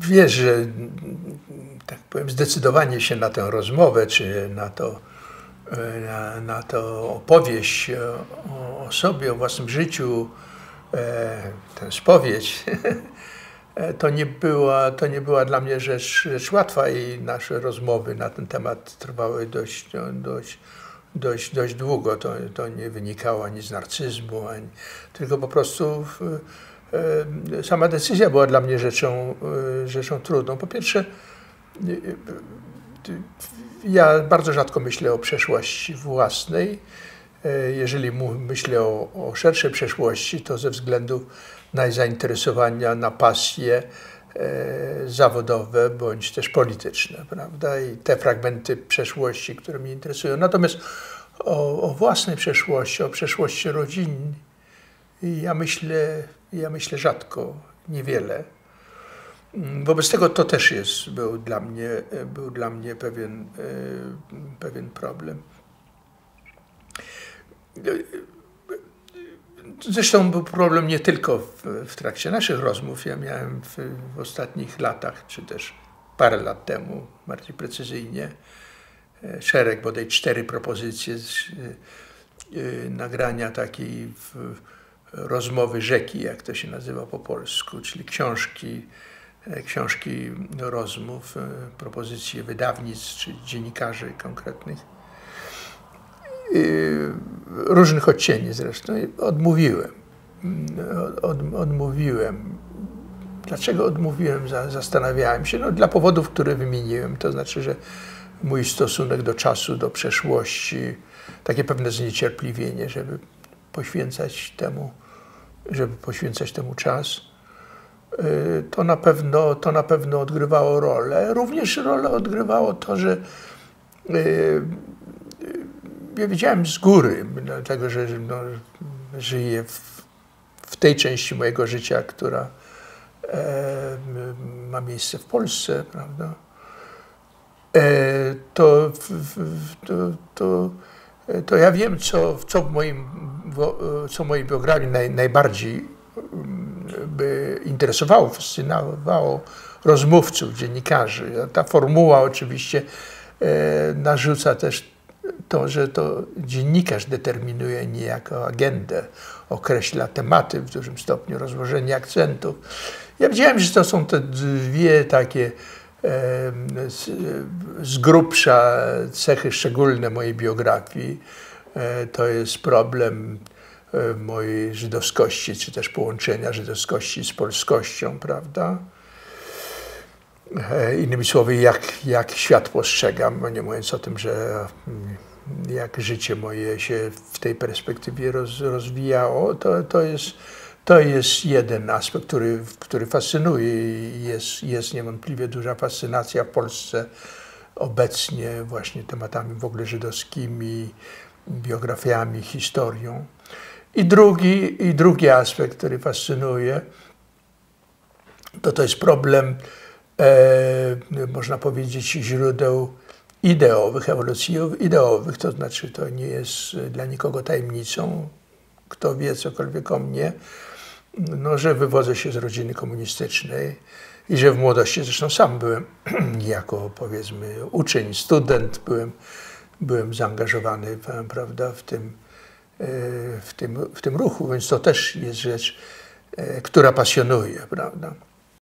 wiesz, że tak powiem, zdecydowanie się na tę rozmowę, czy na to opowieść o sobie, o własnym życiu, tę spowiedź, to nie była dla mnie rzecz łatwa i nasze rozmowy na ten temat trwały dość długo. To nie wynikało ani z narcyzmu, tylko po prostu sama decyzja była dla mnie rzeczą trudną. Po pierwsze, ja bardzo rzadko myślę o przeszłości własnej. Jeżeli myślę o szerszej przeszłości, to ze względu na zainteresowania, na pasje zawodowe bądź też polityczne, prawda? I te fragmenty przeszłości, które mnie interesują. Natomiast o własnej przeszłości, o przeszłości rodzinnej, ja myślę rzadko, niewiele. Wobec tego to też był dla mnie pewien problem. Zresztą był problem nie tylko w trakcie naszych rozmów. Ja miałem w ostatnich latach, czy też parę lat temu, bardziej precyzyjnie, szereg, bodaj 4 propozycje nagrania takiej rozmowy rzeki, jak to się nazywa po polsku, czyli książki rozmów, propozycje wydawnictw czy dziennikarzy konkretnych. Różnych odcieni zresztą. Odmówiłem. Dlaczego odmówiłem? Zastanawiałem się. No, dla powodów, które wymieniłem. To znaczy, że mój stosunek do czasu, do przeszłości, takie pewne zniecierpliwienie, żeby poświęcać temu czas, to na pewno odgrywało rolę. Również rolę odgrywało to, że ja wiedziałem z góry, dlatego że żyję w tej części mojego życia, która ma miejsce w Polsce, prawda? To ja wiem, co w mojej biografii najbardziej by interesowało, fascynowało rozmówców, dziennikarzy. Ta formuła oczywiście narzuca też to, że to dziennikarz determinuje niejako agendę, określa tematy w dużym stopniu, rozłożenie akcentów. Ja wiedziałem, że to są te dwie takie z grubsza cechy szczególne mojej biografii. To jest problem mojej żydowskości, czy też połączenia żydowskości z polskością, prawda? Innymi słowy, jak świat postrzegam, nie mówiąc o tym, że jak życie moje się w tej perspektywie rozwijało, to jest jeden aspekt, który fascynuje i jest niewątpliwie duża fascynacja w Polsce obecnie właśnie tematami w ogóle żydowskimi, biografiami, historią. I drugi aspekt, który fascynuje, to jest problem, można powiedzieć, źródeł ideowych, ewolucji ideowych, to znaczy to nie jest dla nikogo tajemnicą, kto wie cokolwiek o mnie, no, że wywodzę się z rodziny komunistycznej i że w młodości, zresztą sam byłem jako, powiedzmy, uczeń, student, byłem zaangażowany, prawda, w tym ruchu, więc to też jest rzecz, która pasjonuje, prawda.